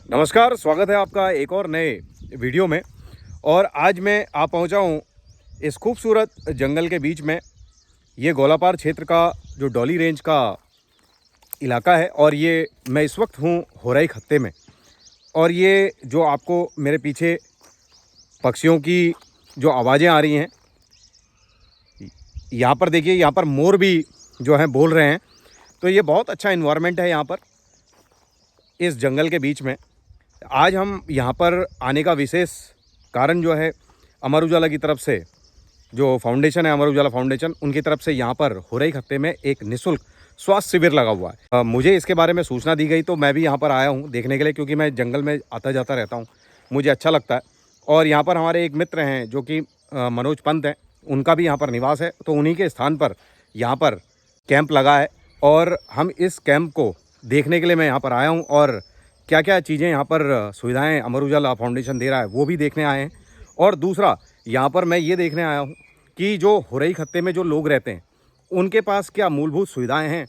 नमस्कार, स्वागत है आपका एक और नए वीडियो में। और आज मैं आ पहुंचा हूं इस खूबसूरत जंगल के बीच में। ये गोलापार क्षेत्र का जो डॉली रेंज का इलाका है और ये मैं इस वक्त हूं होराई खत्ते में। और ये जो आपको मेरे पीछे पक्षियों की जो आवाज़ें आ रही हैं, यहाँ पर देखिए, यहाँ पर मोर भी जो हैं बोल रहे हैं। तो ये बहुत अच्छा इन्वायरमेंट है यहाँ पर इस जंगल के बीच में। आज हम यहाँ पर आने का विशेष कारण जो है, अमर उजाला की तरफ से जो फाउंडेशन है, अमर उजाला फाउंडेशन, उनकी तरफ से यहाँ पर होरई खत्ते में एक निःशुल्क स्वास्थ्य शिविर लगा हुआ है। मुझे इसके बारे में सूचना दी गई तो मैं भी यहाँ पर आया हूँ देखने के लिए, क्योंकि मैं जंगल में आता जाता रहता हूँ, मुझे अच्छा लगता है। और यहाँ पर हमारे एक मित्र हैं जो कि मनोज पंत हैं, उनका भी यहाँ पर निवास है। तो उन्हीं के स्थान पर यहाँ पर कैंप लगा है और हम इस कैंप को देखने के लिए मैं यहाँ पर आया हूँ। और क्या क्या चीज़ें यहाँ पर सुविधाएं अमर उजाला फाउंडेशन दे रहा है वो भी देखने आए हैं। और दूसरा यहाँ पर मैं ये देखने आया हूँ कि जो होरई खत्ते में जो लोग रहते हैं उनके पास क्या मूलभूत सुविधाएं हैं,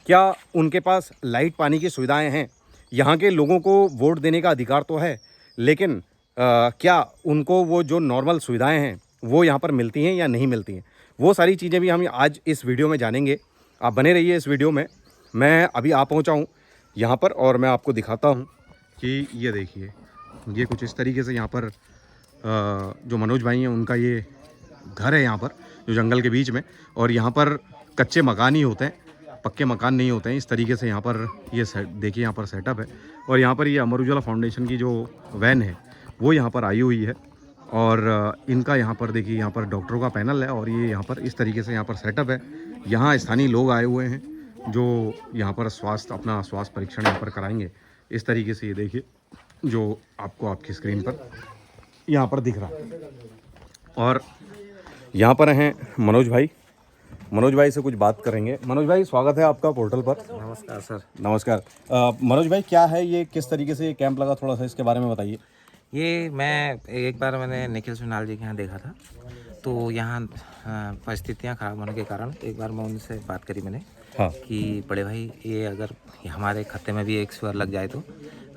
क्या उनके पास लाइट पानी की सुविधाएं हैं। यहाँ के लोगों को वोट देने का अधिकार तो है, लेकिन क्या उनको वो जो नॉर्मल सुविधाएं हैं वो यहाँ पर मिलती हैं या नहीं मिलती हैं, वो सारी चीज़ें भी हम आज इस वीडियो में जानेंगे। आप बने रहिए इस वीडियो में। मैं अभी आ पहुँचा हूँ यहाँ पर और मैं आपको दिखाता हूँ कि ये देखिए, ये कुछ इस तरीके से यहाँ पर जो मनोज भाई हैं उनका ये घर है यहाँ पर जो जंगल के बीच में। और यहाँ पर कच्चे मकान ही होते हैं, पक्के मकान नहीं होते हैं। इस तरीके से यहाँ पर ये देखिए यहाँ पर सेटअप है। और यहाँ पर ये अमर उजाला फाउंडेशन की जो वैन है वो यहाँ पर आई हुई है। और इनका यहाँ पर देखिए, यहाँ पर डॉक्टरों का पैनल है और ये यहाँ पर इस तरीके से यहाँ पर सेटअप है। यहाँ स्थानीय लोग आए हुए हैं जो यहाँ पर अपना स्वास्थ्य परीक्षण यहाँ पर कराएंगे। इस तरीके से ये देखिए जो आपको आपकी स्क्रीन पर यहाँ पर दिख रहा है। और यहाँ पर हैं मनोज भाई। मनोज भाई से कुछ बात करेंगे। मनोज भाई, स्वागत है आपका पोर्टल पर। नमस्कार सर। नमस्कार। मनोज भाई, क्या है ये, किस तरीके से ये कैंप लगा, थोड़ा सा इसके बारे में बताइए। ये मैंने निखिल सुनाल जी के यहाँ देखा था, तो यहाँ परिस्थितियाँ ख़राब होने के कारण एक बार मैं उनसे बात करी मैंने। हाँ। कि बड़े भाई, ये अगर हमारे खत्ते में भी एक शिविर लग जाए तो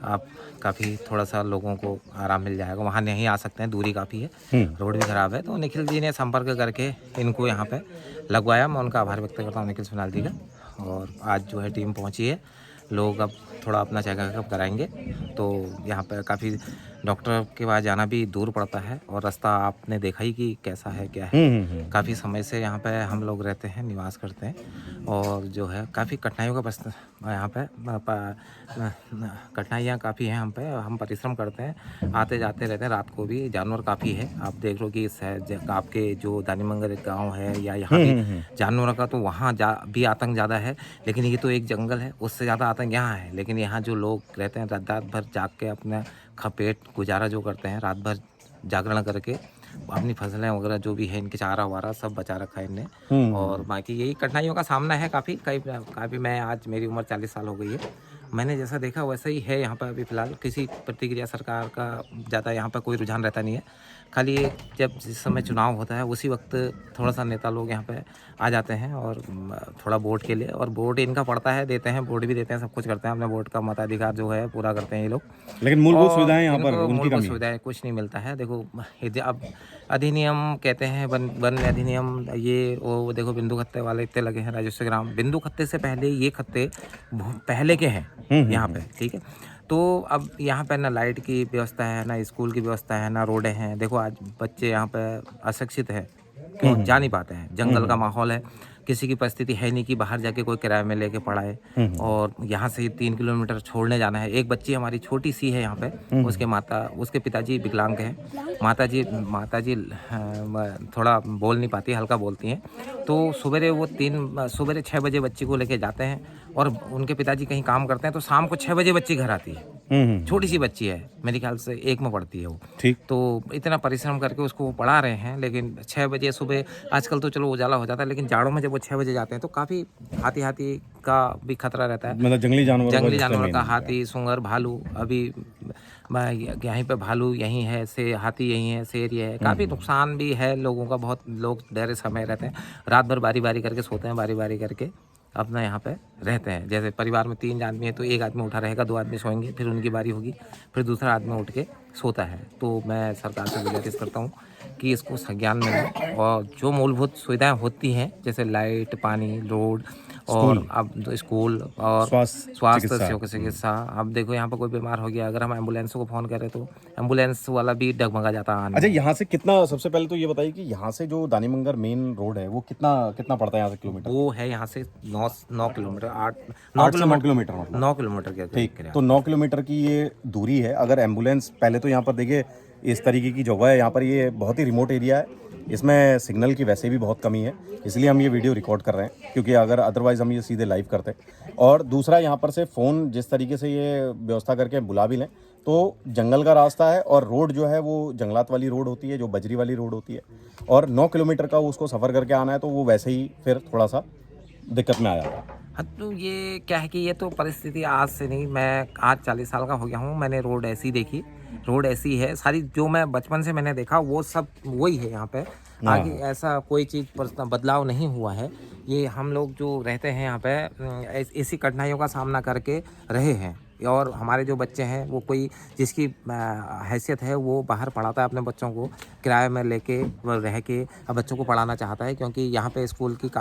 आप काफ़ी थोड़ा सा लोगों को आराम मिल जाएगा। वहाँ नहीं आ सकते हैं, दूरी काफ़ी है, रोड भी ख़राब है। तो निखिल जी ने संपर्क करके इनको यहाँ पे लगवाया। मैं उनका आभार व्यक्त करता हूँ निखिल सुनाल जी का। और आज जो है टीम पहुँची है, लोग अब थोड़ा अपना चेकअप कराएंगे। तो यहाँ पर काफ़ी डॉक्टर के पास जाना भी दूर पड़ता है और रास्ता आपने देखा ही कि कैसा है क्या है। काफ़ी समय से यहाँ पे हम लोग रहते हैं, निवास करते हैं, और जो है काफ़ी कठिनाइयों का प्रश्न यहाँ पे कठिनाइयाँ काफ़ी हैं। हम परिश्रम करते हैं, आते जाते रहते हैं। रात को भी जानवर काफ़ी है, आप देख लो कि आपके जो दानीमंगर गाँव है या यहाँ भी जानवरों का तो वहाँ भी आतंक ज़्यादा है। लेकिन ये तो एक जंगल है, उससे ज़्यादा आतंक यहाँ है। लेकिन यहाँ जो लोग रहते हैं रात भर जाग के अपना पेट गुजारा जो करते हैं, रात भर जागरण करके अपनी फसलें वगैरह जो भी है, इनके चारा वारा सब बचा रखा है इनने। और बाकी यही कठिनाइयों का सामना है काफ़ी। मैं आज मेरी उम्र 40 साल हो गई है, मैंने जैसा देखा वैसा ही है यहाँ पर। अभी फ़िलहाल किसी प्रतिक्रिया सरकार का ज़्यादा यहाँ पर कोई रुझान रहता नहीं है। खाली जब जिस समय चुनाव होता है उसी वक्त थोड़ा सा नेता लोग यहाँ पे आ जाते हैं और थोड़ा वोट के लिए, और वोट इनका पड़ता है, देते हैं, वोट भी देते हैं, सब कुछ करते हैं। अपने वोट का मताधिकार जो है पूरा करते हैं ये लोग। लेकिन मूलभूत सुविधाएं यहाँ पर उनकी मूलभूत कमी है। सुविधाएं कुछ नहीं मिलता है। देखो अब अधिनियम कहते हैं, वन अधिनियम, ये वो देखो बिंदु खत्ते वाले इतने लगे हैं। राजस्व ग्राम बिंदु खत्ते से पहले ये खत्ते पहले के हैं यहाँ पे, ठीक है। तो अब यहाँ पे ना लाइट की व्यवस्था है, ना स्कूल की व्यवस्था है, ना रोडें हैं। देखो आज बच्चे यहाँ पे अशिक्षित है, क्यों जा नहीं पाते हैं। जंगल का माहौल है, किसी की परिस्थिति है नहीं कि बाहर जाके कोई किराए में लेके पढ़ाए। और यहाँ से 3 किलोमीटर छोड़ने जाना है। एक बच्ची हमारी छोटी सी है यहाँ पे, उसके पिताजी विकलांग हैं। माताजी थोड़ा बोल नहीं पाती, हल्का बोलती हैं। तो सुबह 6 बजे बच्ची को लेके जाते हैं, और उनके पिताजी कहीं काम करते हैं, तो शाम को 6 बजे बच्ची घर आती है। छोटी सी बच्ची है, मेरे ख्याल से 1 में पढ़ती है वो। ठीक। तो इतना परिश्रम करके उसको वो पढ़ा रहे हैं, लेकिन 6 बजे सुबह, आजकल तो चलो उजाला हो जाता है, लेकिन जाड़ों में जब वो 6 बजे जाते हैं तो काफ़ी हाथी का भी खतरा रहता है। मतलब जंगली जानवर का, हाथी, सूंगर, भालू। अभी यहीं पे भालू यहीं है, से हाथी यहीं है, शेर ये है। काफ़ी नुकसान भी है लोगों का, बहुत लोग डरे समय रहते हैं, रात भर बारी बारी करके सोते हैं, बारी बारी करके। अपना यहाँ पे रहते हैं। जैसे परिवार में 3 आदमी है तो एक आदमी उठा रहेगा, 2 आदमी सोएंगे, फिर उनकी बारी होगी, फिर दूसरा आदमी उठ के सोता है। तो मैं सरकार से गुजारिश करता हूँ कि इसको संज्ञान में लें और जो मूलभूत सुविधाएं होती हैं जैसे लाइट, पानी, रोड और अब तो स्कूल और स्वास्थ्य चिकित्सा। अब देखो यहाँ पर कोई बीमार हो गया, अगर हम एम्बुलेंस को फ़ोन करें तो एम्बुलेंस वाला भी डगमगा जाता है आने अच्छा, में। यहाँ से कितना, सबसे पहले तो ये बताइए कि यहाँ से जो दानीमंगर मेन रोड है वो कितना कितना पड़ता है यहाँ से किलोमीटर? वो है यहाँ से 9 किलोमीटर, 8 से 9 किलोमीटर मतलब। 9 किलोमीटर के ठीक, करीब। तो 9 किलोमीटर की ये दूरी है। अगर एम्बुलेंस, पहले तो यहाँ पर देखिए इस तरीके की जगह है, यहाँ पर ये बहुत ही रिमोट एरिया है, इसमें सिग्नल की वैसे भी बहुत कमी है, इसलिए हम ये वीडियो रिकॉर्ड कर रहे हैं, क्योंकि अगर अदरवाइज़ हम ये सीधे लाइव करते। और दूसरा, यहाँ पर से फ़ोन जिस तरीके से ये व्यवस्था करके बुला भी लें तो जंगल का रास्ता है और रोड जो है वो जंगलात वाली रोड होती है, जो बजरी वाली रोड होती है, और 9 किलोमीटर का उसको सफ़र करके आना है तो वो वैसे ही फिर थोड़ा सा दिक्कत में आ जाता है। हाँ, तो ये क्या है कि ये तो परिस्थिति आज से नहीं, मैं आज 40 साल का हो गया हूँ, मैंने रोड ऐसी देखी, रोड ऐसी है सारी, जो मैं बचपन से मैंने देखा वो सब वही है यहाँ पे। आगे ऐसा कोई चीज़ पर बदलाव नहीं हुआ है। ये हम लोग जो रहते हैं यहाँ पे ऐसी कठिनाइयों का सामना करके रहे हैं, और हमारे जो बच्चे हैं वो कोई जिसकी हैसियत है वो बाहर पढ़ाता है अपने बच्चों को, किराए में लेके रह के अब बच्चों को पढ़ाना चाहता है, क्योंकि यहाँ पे स्कूल की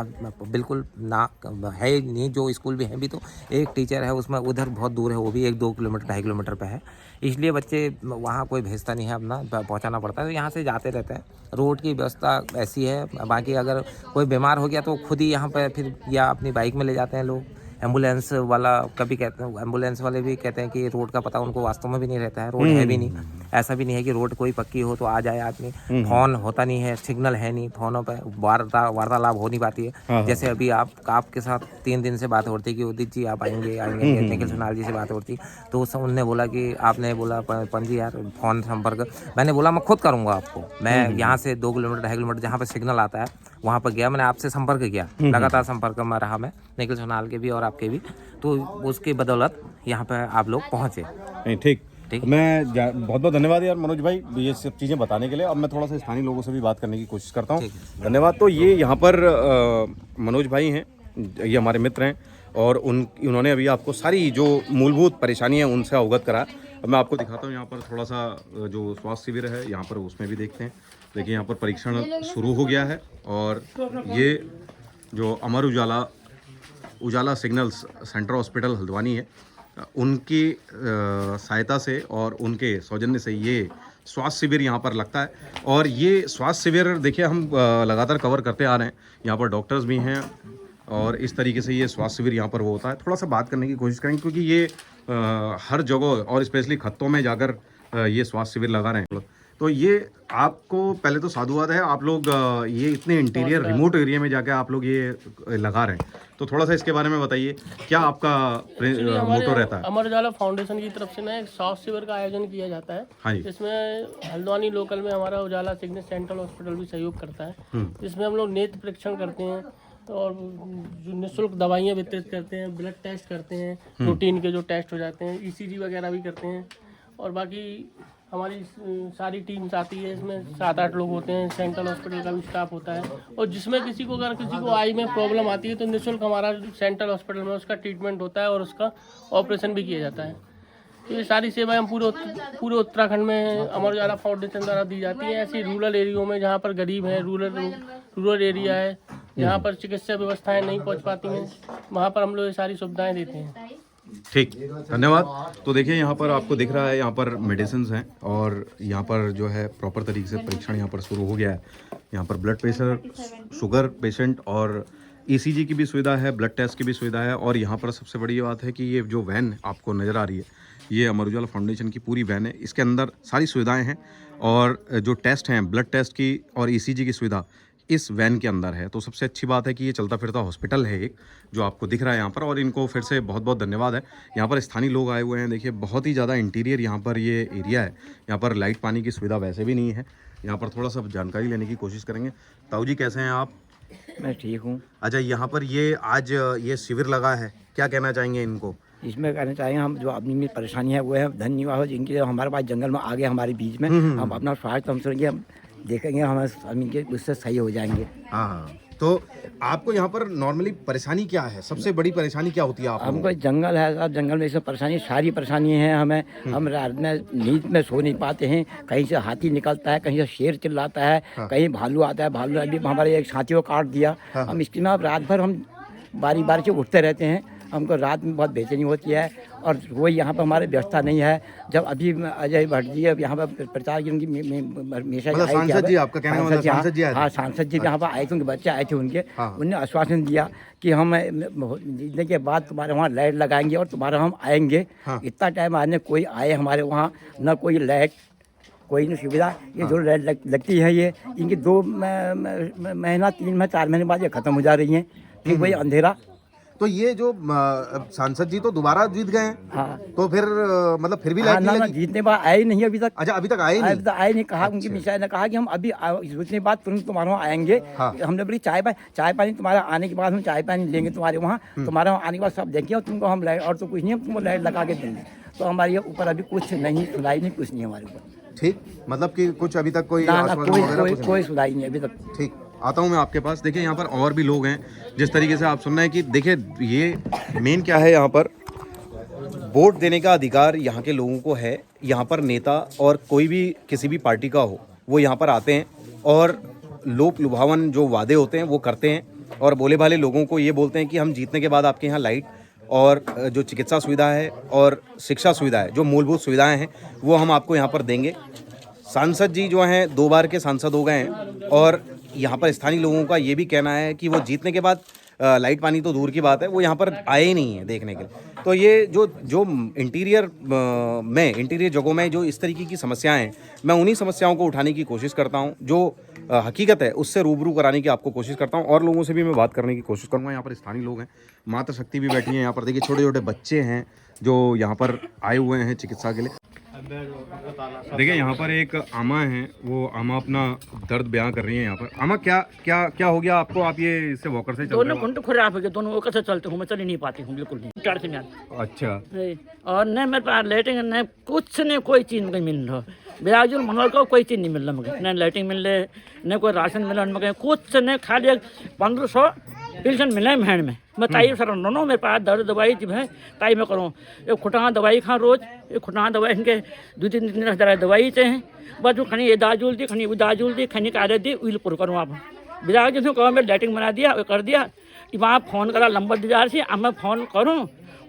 बिल्कुल ना है नहीं, जो स्कूल भी है भी तो एक टीचर है उसमें, उधर बहुत दूर है, वो भी 1-2 किलोमीटर 2.5 किलोमीटर पे है, इसलिए बच्चे वहाँ कोई भेजता नहीं है, अपना पहुँचाना पड़ता है, तो यहाँ से जाते रहते हैं। रोड की व्यवस्था ऐसी है, बाकी अगर कोई बीमार हो गया तो खुद ही यहाँ पर फिर या अपनी बाइक में ले जाते हैं लोग। एम्बुलेंस वाला कभी कहते हैं, एम्बुलेंस वाले भी कहते हैं कि रोड का पता उनको वास्तव में भी नहीं रहता है, रोड है भी नहीं, ऐसा भी नहीं है कि रोड कोई पक्की हो तो आ जाए आदमी, फोन होता नहीं है, सिग्नल है नहीं, फोनों पे वार्तालाप हो नहीं पाती है। जैसे अभी आपके साथ 3 दिन से बात होती कि उदित जी आप आएंगे निखिल सोनाल जी से बात होती, तो उनने बोला कि आपने बोला पंजी यार फ़ोन संपर्क, मैंने बोला मैं खुद करूँगा आपको, मैं यहाँ से 2 किलोमीटर 2.5 किलोमीटर जहाँ पर सिग्नल आता है वहाँ पर गया, मैंने आपसे संपर्क किया, लगातार संपर्क में रहा मैं, निखिल सोनाल के भी और आपके भी, तो उसकी बदौलत यहाँ पे आप लोग पहुँचे। नहीं, ठीक, मैं बहुत बहुत धन्यवाद यार मनोज भाई ये सब चीज़ें बताने के लिए। अब मैं थोड़ा सा स्थानीय लोगों से भी बात करने की कोशिश करता हूँ। धन्यवाद। तो ये यहाँ पर मनोज भाई हैं, ये हमारे मित्र हैं, और उन्होंने अभी आपको सारी जो मूलभूत परेशानी है उनसे अवगत करा। अब मैं आपको दिखाता हूँ यहाँ पर थोड़ा सा जो स्वास्थ्य शिविर है यहाँ पर, उसमें भी देखते हैं। देखिए यहाँ पर परीक्षण शुरू हो गया है, और ये जो Amar Ujala signals centre hospital Haldwani है, उनकी सहायता से और उनके सौजन्य से ये स्वास्थ्य शिविर यहाँ पर लगता है। और ये स्वास्थ्य शिविर देखिए हम लगातार कवर करते आ रहे हैं, यहाँ पर डॉक्टर्स भी हैं, और इस तरीके से ये स्वास्थ्य शिविर यहाँ पर वो होता है। थोड़ा सा बात करने की कोशिश करेंगे, क्योंकि ये हर जगह और स्पेशली खत्तों में जाकर ये स्वास्थ्य शिविर लगा रहे हैं। तो ये आपको पहले तो साधुवाद है, आप लोग ये इतने इंटीरियर रिमोट एरिया में जाके आप लोग ये लगा रहे हैं, तो थोड़ा सा इसके बारे में बताइए, क्या आपका मोटो रहता है? अमर उजाला फाउंडेशन की तरफ से ना एक स्वास्थ्य शिविर का आयोजन किया जाता है। हाँ जी। जिसमें हल्द्वानी लोकल में हमारा उजाला सिग्नेस सेंट्रल हॉस्पिटल भी सहयोग करता है, जिसमें हम लोग नेत्र परीक्षण करते हैं और जो निःशुल्क दवाइयाँ वितरित करते हैं, ब्लड टेस्ट करते हैं, रूटीन के जो टेस्ट हो जाते हैं, ECG वगैरह भी करते हैं, और बाकी हमारी सारी टीम्स आती है, इसमें 7-8 लोग होते हैं, सेंट्रल हॉस्पिटल का भी स्टाफ होता है, और जिसमें किसी को आई में प्रॉब्लम आती है तो निःशुल्क हमारा सेंट्रल हॉस्पिटल में उसका ट्रीटमेंट होता है और उसका ऑपरेशन भी किया जाता है। तो ये सारी सेवाएं हम पूरे उत्तराखंड में अमर उजाला फाउंडेशन द्वारा दी जाती है। ऐसी रूरल एरियो में जहाँ पर गरीब है, रूरल एरिया है, जहाँ पर चिकित्सा व्यवस्थाएँ नहीं पहुँच पाती हैं, वहाँ पर हम लोग ये सारी सुविधाएँ देते हैं। ठीक, धन्यवाद। तो देखिए यहाँ पर आपको दिख रहा है, यहाँ पर मेडिसिन्स हैं, और यहाँ पर जो है प्रॉपर तरीके से परीक्षण यहाँ पर शुरू हो गया है। यहाँ पर ब्लड प्रेशर, शुगर पेशेंट, और ECG की भी सुविधा है, ब्लड टेस्ट की भी सुविधा है। और यहाँ पर सबसे बड़ी बात है कि ये जो वैन आपको नज़र आ रही है, ये अमर उजाला फाउंडेशन की पूरी वैन है, इसके अंदर सारी सुविधाएँ हैं, और जो टेस्ट हैं, ब्लड टेस्ट की और ECG की सुविधा इस वैन के अंदर है। तो सबसे अच्छी बात है कि ये चलता फिरता हॉस्पिटल है एक, जो आपको दिख रहा है यहाँ पर, और इनको फिर से बहुत बहुत धन्यवाद है। यहाँ पर स्थानीय लोग आए हुए हैं, देखिए बहुत ही ज़्यादा इंटीरियर यहाँ पर ये एरिया है, यहाँ पर लाइट पानी की सुविधा वैसे भी नहीं है। यहाँ पर थोड़ा सा जानकारी लेने की कोशिश करेंगे। ताऊ जी कैसे हैं आप? मैं ठीक हूँ। अच्छा, यहाँ पर ये आज ये शिविर लगा है, क्या कहना चाहेंगे इनको? इसमें कहना चाहेंगे हम जो आदमी में परेशानी है वो है धन्यवाद जिनके जो हमारे पास जंगल में आ गए हमारे बीच में, हम अपना स्वास्थ्य हम सोचेंगे, हम देखेंगे हमारे आदमी के उससे सही हो जाएंगे। हाँ, तो आपको यहाँ पर नॉर्मली परेशानी क्या है, सबसे बड़ी परेशानी क्या होती है आपको? हमको जंगल है साहब, जंगल में इसमें परेशानी, सारी परेशानी है हमें। हम रात में नींद में सो नहीं पाते हैं, कहीं से हाथी निकलता है, कहीं से शेर चिल्लाता है, कहीं भालू आता है। भालू अभी हमारे एक साथी को काट दिया। हम इसके में अब रात भर हम बारी बारी से उठते रहते हैं। हमको रात में बहुत बेचैनी होती है और वो यहाँ पर हमारे व्यवस्था नहीं है। जब अभी अजय भट्ट जी अब यहाँ पर प्रचार की उनकी हमेशा मतलब सांसद जी, आपका कहने का मतलब सांसद जी आए थे? हाँ, सांसद जी यहाँ पर आए थे, उनके बच्चे आए थे उनके। उन्होंने आश्वासन दिया कि हम जीतने के बाद तुम्हारे वहाँ लाइट लगाएंगे और तुम्हारा हम आएंगे। इतना टाइम आज ने कोई आए हमारे वहाँ, न कोई लाइट, कोई नहीं सुविधा। ये जो लाइट लगती है ये इनकी 2 महीना 3 महीना 4 महीने बाद ये खत्म हो जा रही हैं, फिर वही अंधेरा। तो ये जो सांसद जी तो दोबारा जीत गए हैं। हाँ, तो फिर मतलब फिर भी लाइट नहीं ना लगी? जीतने बाद आए नहीं अभी तक। अच्छा, अभी तक आए नहीं? अभी तक आए नहीं। कहा उनकी मिसाइल ने कहा कि हम अभी जीतने बाद तुरंत तुम्हारे वहाँ आएंगे। हमने बोली चाय पानी तुम्हारा आने के बाद हम चाय पानी लेंगे तुम्हारे वहाँ, तुम्हारे वहाँ आने के बाद सब देखेंगे और तुमको हम लाइट और तो कुछ नहीं, हम तुमको लाइट लगा के देंगे। तो हमारे ऊपर अभी कुछ नहीं, सुनाई नहीं, कुछ नहीं हमारे ऊपर। ठीक, मतलब कि कुछ अभी तक कोई ना आश्वासन वगैरह कुछ कोई सुनाई नहीं अभी तक। ठीक, आता हूँ मैं आपके पास। देखिए यहाँ पर और भी लोग हैं, जिस तरीके से आप सुन रहे हैं कि देखिए ये मेन क्या है, यहाँ पर वोट देने का अधिकार यहाँ के लोगों को है। यहाँ पर नेता और कोई भी किसी भी पार्टी का हो, वो यहाँ पर आते हैं और लोक लुभावन जो वादे होते हैं वो करते हैं और भोले भाले लोगों को ये बोलते हैं कि हम जीतने के बाद आपके यहाँ लाइट और जो चिकित्सा सुविधा है और शिक्षा सुविधा है, जो मूलभूत सुविधाएं हैं, वो हम आपको यहाँ पर देंगे। सांसद जी जो हैं 2 बार के सांसद हो गए हैं और यहाँ पर स्थानीय लोगों का ये भी कहना है कि वो जीतने के बाद लाइट पानी तो दूर की बात है, वो यहाँ पर आए ही नहीं है देखने के लिए। तो ये जो इंटीरियर जगहों में जो इस तरीके की समस्याएं हैं, मैं उन्हीं समस्याओं को उठाने की कोशिश करता हूँ, जो हकीकत है उससे रूबरू कराने की आपको कोशिश करता हूँ और लोगों से भी मैं बात करने की कोशिश करूँगा। यहाँ पर स्थानीय लोग हैं, माता शक्ति भी बैठी हैं यहाँ पर। देखिए छोटे छोटे बच्चे हैं जो यहाँ पर आए हुए हैं चिकित्सा के लिए। देखिए यहाँ पर एक आमा है, वो आमा अपना दर्द बयां कर रही है यहाँ पर। आमा क्या क्या क्या हो गया आपको? आप ये इससे वॉकर से चल रहे हो? दोनों घंटे खराब हो गए, दोनों वॉकर से चलते हूँ, मैं चल ही नहीं पाती हूँ बिल्कुल नहीं। चार से अच्छा, और न मेरे पास लाइटिंग न कुछ न कोई चीज़ मुझे मिल रहा, बेराजुल मनोल को कोई चीज़ नहीं मिल रहा मुझे, न लाइटिंग मिल रहे, न कोई राशन मिल रहा मुझे, कुछ न खाली 1500 पेंशन मिले महीने में। मैं ताई सर दोनों मेरे पास दर्द दवाई जब है ताई मैं करूँ, एक खुटा दवाई खा रोज, एक खुटा दवाई इनके 2-3 दिन दवाई चाहिए बस। जो खनी ये दाजूल दी, खनी वो दाजूल दी, खनी का दी उल पूरा करूँ। आप विधायक जी कहो मैं लाइटिंग बना दिया, वो कर दिया, वहाँ फ़ोन करा नंबर दिया से, अब मैं फ़ोन करूँ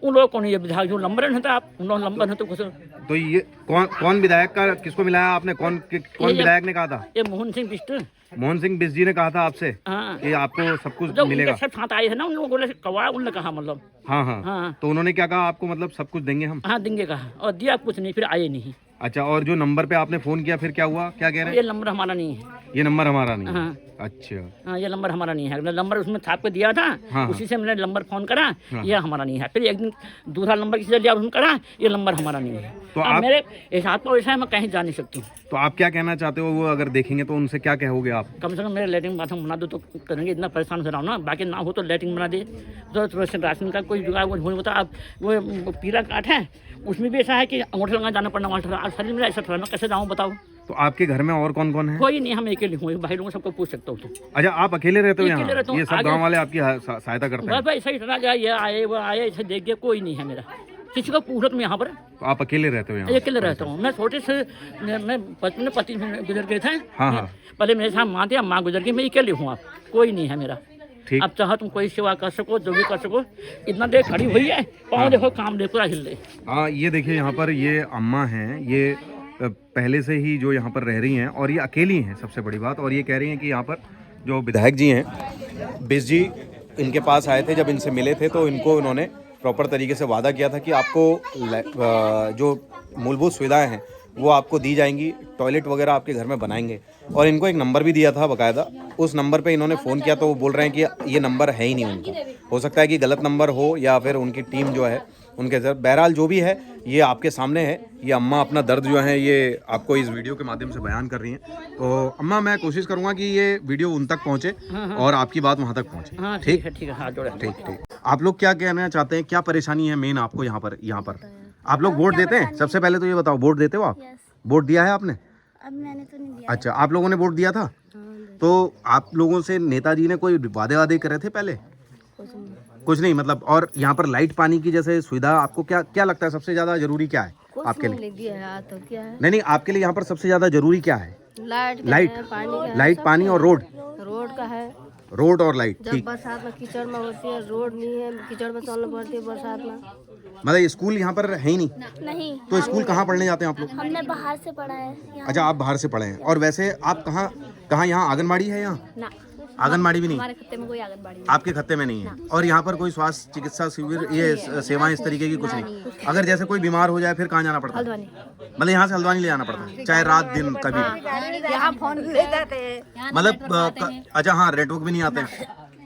उन लोगों को नहीं, ये विधायक जो नंबर नहीं था, आप उन लोग नंबर है तो कुछ। तो ये कौन विधायक का किसको मिलाया आपने? कौन विधायक ने कहा था? ये मोहन सिंह बिष्ट, मोहन सिंह बिष्ट जी ने कहा था आपसे हाँ, कि आपको सब कुछ जो मिलेगा? सब साथ आए हैं ना उन लोगों को कवा, उन्होंने कहा मतलब हाँ हाँ हाँ, तो उन्होंने क्या कहा आपको? मतलब सब कुछ देंगे हम? हाँ देंगे कहा और दिया कुछ नहीं, फिर आए नहीं। अच्छा, और जो नंबर पे आपने फोन किया फिर क्या हुआ, क्या कह रहे ये हैं? नंबर हमारा नहीं है। ये नंबर हमारा नहीं है? हाँ अच्छा, हाँ, ये नंबर हमारा नहीं है। नंबर उसमें छाप के दिया था, हाँ, उसी से मैंने नंबर फोन करा, ये हमारा नहीं है। फिर एक दिन दूसरा नंबर किसी से लिया, उसमें करा, ये नंबर हमारा नहीं है। तो अब आप मेरे हिसाब को वैसा है, मैं कहीं जा नहीं सकती। तो आप क्या कहना चाहते हो? वो अगर देखेंगे तो उनसे क्या कहोगे आप? कम से कम मेरे लेटरिन बाथरूम बना दो तो करेंगे, इतना परेशान हो रहा हूँ ना। बाकी ना हो तो लेटरिन बना दे, तो राशन का कोई जुगाड़ वो होता। अब वो पीला कार्ड है, उसमें भी ऐसा है कि अंगूठा लगाना जाना पड़ना वहाँ, शरीर में ऐसा मैं कैसे जाऊँ बताओ? तो आपके घर में और कौन कौन है? कोई नहीं, हम अकेले हूँ, भाई लोगों सबको पूछ सकता हूँ। तो अच्छा, आप अकेले रहते हो अकेले यहाँ? रहता हूँ, ये सब आगे- गांव वाले आपकी सहायता करते हैं? बस भाई सही जाए, ये आए वो आए, ऐसे देख के कोई नहीं है मेरा, किसी को पूछो तुम यहाँ पर। तो आप अकेले रहते हो यहाँ? अकेले रहता हूँ मैं। छोटे से मैं बचपन में पति गुजर गए थे। हाँ, हाँ। पहले मेरे साथ माँ थी, माँ गुजर गई, मैं अकेले हूँ, आप कोई नहीं है मेरा। ठीक। अब चाहो तुम कोई सेवा कर सको, जो भी कर सको। इतना देर खड़ी हुई है, पाँव देखो काम देखो पूरा हिल रहे। हाँ, ये देखिए यहाँ पर ये अम्मा हैं, ये पहले से ही जो यहाँ पर रह रही हैं और ये अकेली हैं, सबसे बड़ी बात। और ये कह रही हैं कि यहाँ पर जो विधायक जी हैं बिष्ट जी, इनके पास आए थे, जब इनसे मिले थे तो इनको उन्होंने प्रॉपर तरीके से वादा किया था कि आपको जो मूलभूत सुविधाएं हैं वो आपको दी जाएंगी, टॉयलेट वगैरह आपके घर में बनाएंगे। और इनको एक नंबर भी दिया था बाकायदा, उस नंबर पे इन्होंने फ़ोन किया तो वो बोल रहे हैं कि ये नंबर है ही नहीं उनका। हो सकता है कि गलत नंबर हो या फिर उनकी टीम जो है उनके सर, बहरहाल जो भी है ये आपके सामने है। ये अम्मा अपना दर्द जो है ये आपको इस वीडियो के माध्यम से बयान कर रही हैं। तो अम्मा, मैं कोशिश करूँगा कि ये वीडियो उन तक पहुँचे और आपकी बात वहाँ तक पहुँचे। हाँ ठीक है, ठीक है, हाँ जोड़े। ठीक। आप लोग क्या कहना चाहते हैं? क्या परेशानी है मेन आपको यहाँ पर? आप लोग वोट देते हैं? सबसे पहले तो ये बताओ, वोट देते हो आप? वोट दिया है आपने? अब मैंने तो नहीं दिया। अच्छा, आप लोगों ने वोट दिया था? तो आप लोगों से नेताजी ने कोई वादे करे थे पहले? कुछ नहीं मतलब। और यहाँ पर लाइट पानी की जैसे सुविधा आपको क्या क्या लगता है सबसे ज्यादा जरूरी क्या है आपके लिए? क्या है? नहीं, आपके लिए यहाँ पर सबसे ज्यादा जरूरी क्या है? लाइट लाइट पानी और रोड का है। रोड और लाइट। जब ठीक। बरसात में कीचड़ में होती है, रोड नहीं है, कीचड़ में चलना पड़ती है बरसात में। मतलब स्कूल यहाँ पर है ही नहीं? नहीं, तो स्कूल कहाँ पढ़ने जाते हैं आप लोग? हमने बाहर से पढ़ा है यहाँ। अच्छा, आप बाहर से पढ़े हैं। और वैसे आप कहाँ यहाँ आंगनबाड़ी है? यहाँ ना, आंगनबाड़ी भी नहीं? हमारे खत्ते में कोई आंगनबाड़ी नहीं। आपके खत्ते में नहीं है? और यहाँ पर कोई स्वास्थ्य चिकित्सा शिविर ये सेवाएं इस तरीके की कुछ नहीं? अगर जैसे कोई बीमार हो जाए फिर कहाँ जाना पड़ता है? हल्द्वानी। मतलब यहाँ से हल्द्वानी ले जाना पड़ता है, चाहे रात दिन कभी? यहाँ फोन ले जाते हैं। मतलब अच्छा, हाँ, नेटवर्क भी नहीं आते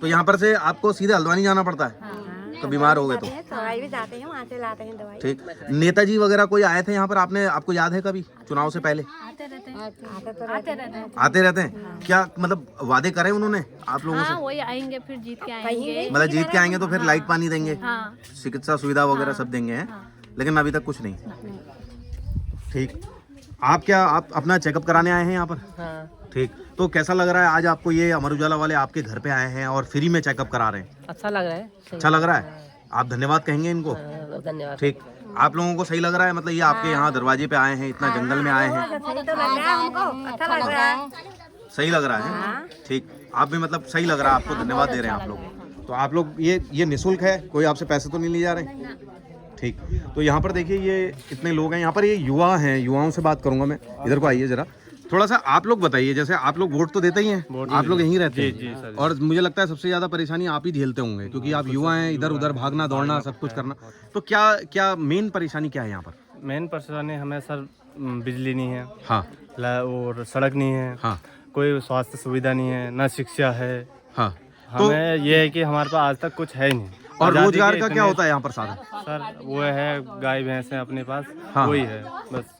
तो यहाँ पर से आपको सीधे हल्द्वानी जाना पड़ता है तो बीमार हो गए तो? दवाई भी जाते हैं, वहाँ से लाते हैं दवाई। ठीक। नेताजी वगैरह कोई आए थे यहाँ पर? आपको याद है कभी चुनाव से पहले? आते रहते हैं। आते रहते हैं। क्या मतलब वादे करे उन्होंने आप लोगों से? वही आएंगे, फिर जीत के आएंगे। मतलब जीत के आएंगे तो फिर लाइट पानी देंगे, हाँ। चिकित्सा सुविधा वगैरह सब देंगे हैं? लेकिन अभी तक कुछ नहीं। ठीक। आप अपना चेकअप कराने आए हैं यहाँ पर? हाँ। ठीक। तो कैसा लग रहा है आज आपको, ये अमर उजाला वाले आपके घर पे आए हैं और फ्री में चेकअप करा रहे हैं? अच्छा लग रहा है। अच्छा लग रहा है? आप धन्यवाद कहेंगे इनको? धन्यवाद। ठीक। आप लोगों को सही लग रहा है? मतलब ये आपके यहाँ दरवाजे पे आए हैं, इतना जंगल में आए हैं, अच्छा लग रहा है। सही लग रहा है? ठीक। आप भी मतलब सही लग रहा है आपको? धन्यवाद दे रहे हैं आप लोग। तो आप लोग ये निःशुल्क है, कोई आपसे पैसे तो नहीं लिए जा रहे? ठीक। तो यहाँ पर देखिए ये कितने लोग हैं यहाँ पर, ये युवा हैं, युवाओं से बात करूंगा मैं। इधर को आइए जरा, थोड़ा सा आप लोग बताइए। जैसे आप लोग वोट तो देते ही हैं, आप लोग यहीं रहते हैं और मुझे लगता है सबसे ज्यादा परेशानी आप ही झेलते होंगे क्योंकि आप युवा हैं, इधर उधर भागना दौड़ना सब कुछ करना। तो क्या मेन परेशानी क्या है यहाँ पर? मेन परेशानी हमें सर बिजली नहीं है। हाँ। और सड़क नहीं है। हाँ। कोई स्वास्थ्य सुविधा नहीं है, ना शिक्षा है। हाँ। तो हमें ये है कि हमारे पास आज तक कुछ है ही नहीं। और आज़ादी रोजगार के का इतने- क्या होता है यहाँ पर साधन? सर वो है गाय भैंस है अपने पास। हाँ। वही है बस।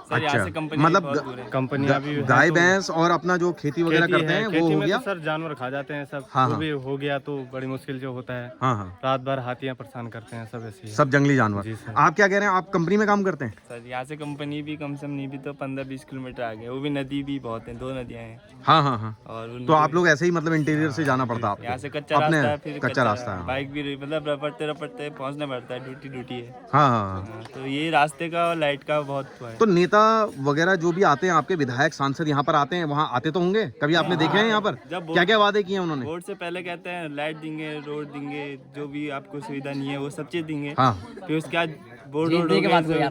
अच्छा, मतलब कंपनियां भी हैं गाय तो- भैंस और अपना जो खेती वगैरह खेती करते है, हैं वो खेती हो में गया। तो सर जानवर खा जाते हैं सब। हाँ, वो हाँ। भी हो गया तो बड़ी मुश्किल जो होता है। हाँ हाँ, रात भर हाथियां परेशान करते हैं सब ऐसे ही है। सब जंगली जानवर। जी सर। आप क्या कह रहे हैं? आप कंपनी में काम करते हैं? सर यहाँ से कंपनी भी कम से कम नहीं भी तो 15-20 किलोमीटर आगे, वो भी नदी भी बहुत है, 2 नदियाँ हैं। हाँ हाँ हाँ। और तो आप लोग ऐसे ही मतलब इंटीरियर से जाना पड़ता है यहाँ से आपको? कच्चा अपने रास्ता है, फिर कच्चा रास्ता है। बाइक भी मतलब रपटते रपटते पहुँचना पड़ता है, ड्यूटी है। हाँ हाँ हाँ। हाँ, तो ये रास्ते का और लाइट का बहुत वो है। तो नेता वगैरह जो भी आते हैं, आपके विधायक सांसद यहाँ पर आते हैं, वहाँ आते तो होंगे कभी? आपने देखे हैं यहाँ पर जब क्या क्या वादे किए हैं उन्होंने? वोट से पहले कहते हैं लाइट देंगे, रोड देंगे, जो भी आपको सुविधा नहीं है वो सब चीज़ देंगे। हाँ। फिर उसके बाद बोर्ड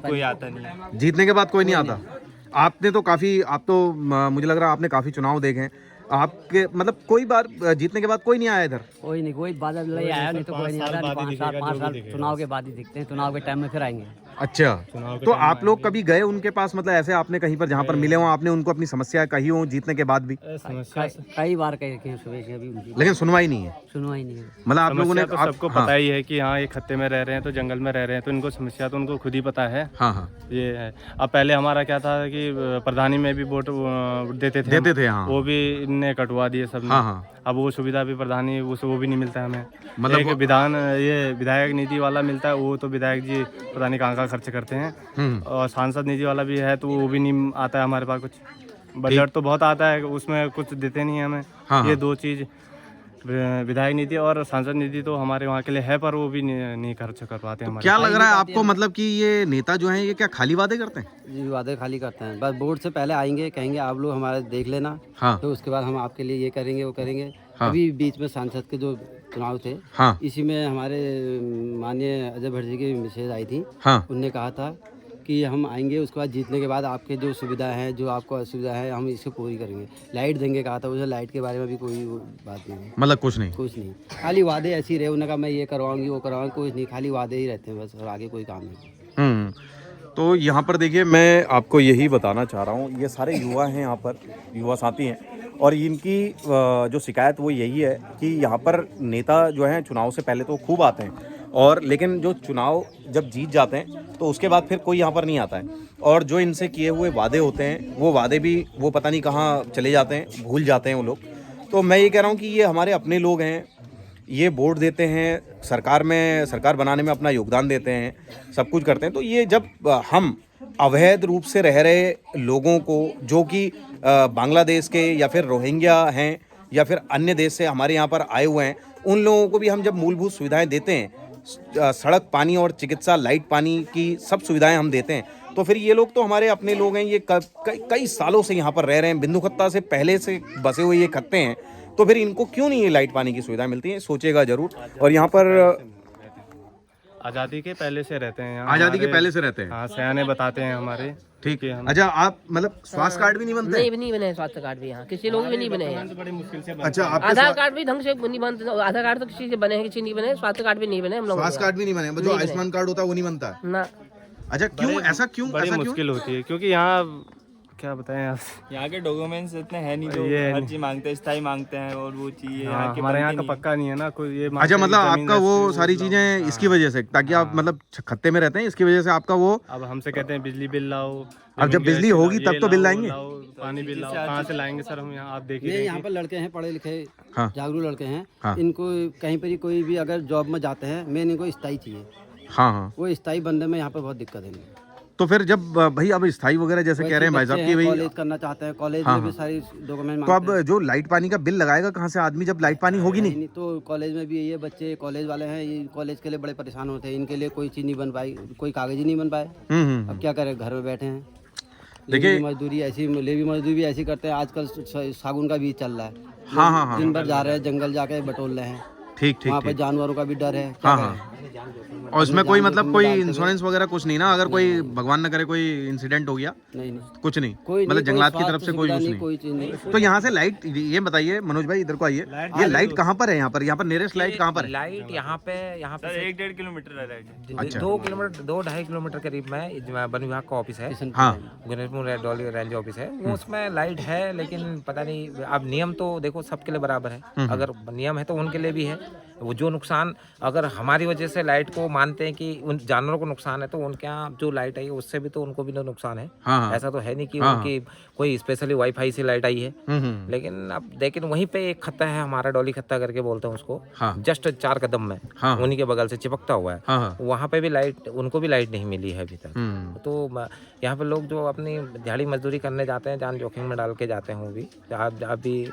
कोई आता नहीं है। जीतने के बाद कोई नहीं आता? आपने तो काफी, आप तो मुझे लग रहा है आपने काफी चुनाव देखे हैं आपके, मतलब कोई बार जीतने के बाद कोई नहीं आया इधर? कोई नहीं, कोई बादल लड़ाई आया नहीं तो कोई नहीं आता। 5 साल चुनाव के बाद ही दिखते हैं, चुनाव के टाइम में फिर आएंगे। अच्छा, तो आप लोग कभी गए उनके पास? मतलब ऐसे आपने कहीं पर जहाँ पर मिले हो, आपने उनको अपनी समस्या कही हो जीतने के बाद भी? कई बार कहे कि सुबह से अभी उनकी लेकिन सुनवाई नहीं है? सुनवाई नहीं है। मतलब आप लोगों ने समस्या तो सबको पता ही है कि हाँ ये खत्ते में रह रहे हैं तो जंगल में रह रहे हैं तो इनको समस्या तो उनको खुद ही पता है। हाँ हाँ, ये है। अब पहले हमारा क्या था कि प्रधानी में भी वोट देते थे हाँ। वो भी इनने कटवा दिए सबने। हाँ हाँ। अब वो सुविधा भी प्रधानी वो भी नहीं मिलता हमें। मतलब एक ये विधायक निधि वाला मिलता है, वो तो विधायक जी पता नहीं कहाँ खर्च करते हैं। और सांसद निधि वाला भी है तो वो भी नहीं आता है हमारे पास। कुछ बजट तो बहुत आता है, उसमें कुछ देते नहीं है हमें। हाँ, ये 2 चीज़, विधायक निधि और सांसद निधि तो हमारे वहाँ के लिए है पर वो भी नहीं खर्च कर पाते हमारे। क्या लग रहा है आपको, मतलब कि ये नेता जो हैं ये क्या खाली वादे करते हैं? जी, वादे खाली करते हैं। बस वोट से पहले आएंगे, कहेंगे आप लोग हमारे देख लेना। हाँ। तो उसके बाद हम आपके लिए ये करेंगे वो करेंगे। हाँ। अभी बीच में सांसद के जो चुनाव थे, हाँ इसी में हमारे माननीय अजय भट्ट जी की मैसेज आई थी। हाँ। उनने कहा था कि हम आएंगे, उसके बाद जीतने के बाद आपके जो सुविधा है, जो आपको असुविधा है, हम इसको पूरी करेंगे। लाइट देंगे कहा था, उसे लाइट के बारे में भी कोई बात नहीं है। मतलब कुछ नहीं? कुछ नहीं, खाली वादे ऐसे ही रहे। उन्होंने कहा मैं ये करवाऊंगी वो करवाऊंगी, कुछ नहीं, खाली वादे ही रहते हैं बस, और आगे कोई काम नहीं। तो यहाँ पर देखिए मैं आपको यही बताना चाह रहा हूँ, ये सारे युवा हैं यहाँ पर, युवा साथी हैं और इनकी जो शिकायत वो यही है कि यहाँ पर नेता जो हैं चुनाव से पहले तो खूब आते हैं और लेकिन जो चुनाव जब जीत जाते हैं तो उसके बाद फिर कोई यहाँ पर नहीं आता है और जो इनसे किए हुए वादे होते हैं वो वादे भी वो पता नहीं कहाँ चले जाते हैं, भूल जाते हैं वो लोग। तो मैं ये कह रहा हूँ कि ये हमारे अपने लोग हैं, ये वोट देते हैं, सरकार बनाने में अपना योगदान देते हैं, सब कुछ करते हैं। तो ये जब हम अवैध रूप से रह रहे लोगों को, जो कि बांग्लादेश के या फिर रोहिंग्या हैं या फिर अन्य देश से हमारे यहाँ पर आए हुए हैं, उन लोगों को भी हम जब मूलभूत सुविधाएं देते हैं, सड़क, पानी और चिकित्सा, लाइट, पानी की सब सुविधाएं हम देते हैं, तो फिर ये लोग तो हमारे अपने लोग हैं, ये कई सालों से यहाँ पर रह रहे हैं, बिंदु खत्ता से पहले से बसे हुए ये खत्ते हैं, तो फिर इनको क्यों नहीं ये लाइट, पानी की सुविधाएं मिलती हैं? सोचेगा जरूर। और यहाँ पर आज़ादी के पहले से रहते हैं यहाँ, आज़ादी के हमारे- पहले से रहते हैं। हाँ, सयाने बताते हैं हमारे। ठीक है, हम- अच्छा, आप मतलब स्वास्थ्य कार्ड भी नहीं बनते? नहीं बने स्वास्थ्य कार्ड भी यहाँ किसी लोग भी नहीं बने हैं। बड़ी मुश्किल से अच्छा, आपके आधार कार्ड भी ढंग से नहीं बनते, आधार कार्ड तो किसी से बने हैं, किसी नहीं बने, स्वास्थ्य कार्ड भी नहीं बने हम लोग। स्वास्थ्य कार्ड भी नहीं बने, जो आयुष्मान कार्ड होता है वो नहीं बनता? ना। अच्छा, क्यों ऐसा, क्यों बड़ी ऐसा मुश्किल होती है, क्योंकि यहाँ क्या बताएं आप, यहाँ के डॉक्यूमेंट्स इतने हैं नहीं, जो ये है हर नहीं। चीज मांगते हैं, स्थायी मांगते हैं और वो चीज हाँ, हमारे यहाँ का पक्का नहीं है ना कोई ये। अच्छा, मतलब आपका वो सारी चीजें इसकी वजह से, ताकि आप मतलब खत्ते में रहते हैं, इसकी वजह से आपका वो। अब हमसे कहते हैं बिजली बिल लाओ, अब जब बिजली होगी तब तो बिल लाएंगे। पानी बिल लाओ, कहाँ से लाएंगे सर हम यहाँ? आप देखिए ये यहाँ पर लड़के हैं, पढ़े लिखे हाँ। जागरूक लड़के हैं। हाँ। इनको कहीं पर ही कोई भी अगर जॉब में जाते हैं, मेन इनको स्थायी चाहिए। हाँ हाँ, वो स्थायी बंदे में यहाँ पर बहुत दिक्कत है इनको। तो फिर जब भाई अब स्थाई वगैरह जैसे कह रहे हैं भाई साहब कि भाई, कॉलेज करना चाहते हैं, कॉलेज हाँ, में भी हाँ। सारी डॉक्यूमेंट तो अब जो लाइट पानी का बिल लगाएगा कहाँ से आदमी, जब लाइट पानी होगी नहीं? तो कॉलेज में भी ये बच्चे कॉलेज वाले हैं, ये कॉलेज के लिए बड़े परेशान होते हैं, इनके लिए कोई चीज़ नहीं बन पाई, कोई कागज ही नहीं बन पाए। अब क्या करें, घर में बैठे हैं। देखिए, मजदूरी ऐसी, लेवी मजदूरी भी ऐसी करते हैं। आजकल सागुन का बीज चल रहा है। हाँ हाँ हाँ, दिन भर जा रहे हैं, जंगल जाके बटोल रहे हैं। ठीक ठीक वहाँ पे ठीक। जानवरों का भी डर है। क्या हाँ करें? हाँ, और इसमें कोई मतलब कोई इंश्योरेंस वगैरह कुछ नहीं ना? अगर कोई भगवान न करे कोई इंसिडेंट हो गया, नहीं नहीं, कुछ नहीं, कोई मतलब नहीं, जंगलात कोई की तरफ से कोई स्वास्थ्य यूज सुविधा नहीं? कोई चीज़ नहीं। तो यहाँ से लाइट, ये बताइए मनोज भाई, इधर को आइए, ये लाइट कहाँ पर है? यहाँ पर नियरेस्ट लाइट कहाँ पर है? लाइट यहाँ पे सर 1-1.5 किलोमीटर है लाइट। अच्छा। 2-2.5 किलोमीटर करीब में वन विभाग का ऑफिस है, हाँ, गणेशपुर डॉली रेंज ऑफिस है, वो उसमें लाइट है, लेकिन पता नहीं, अब नियम तो देखो सबके लिए बराबर है, अगर नियम है तो उनके लिए भी है। वो जो नुकसान, अगर हमारी वजह से लाइट को मानते हैं कि उन जानवरों को नुकसान है, तो उनके यहाँ जो लाइट आई है उससे भी तो उनको भी तो नुकसान है। हाँ, हाँ। ऐसा तो है नहीं कि हाँ, उनकी कोई स्पेशली वाईफाई से लाइट आई है। लेकिन अब लेकिन वहीं पे एक खत्ता है हमारा, डॉली खत्ता करके बोलते हैं उसको, हाँ। जस्ट 4 कदम में, हाँ। उन्हीं के बगल से चिपकता हुआ है, हाँ, हाँ। वहाँ पे भी लाइट, उनको भी लाइट नहीं मिली है अभी तक। तो यहाँ पे लोग जो अपनी दिहाड़ी मजदूरी करने जाते हैं, जान जोखिम में डाल के जाते हैं, वो भी अभी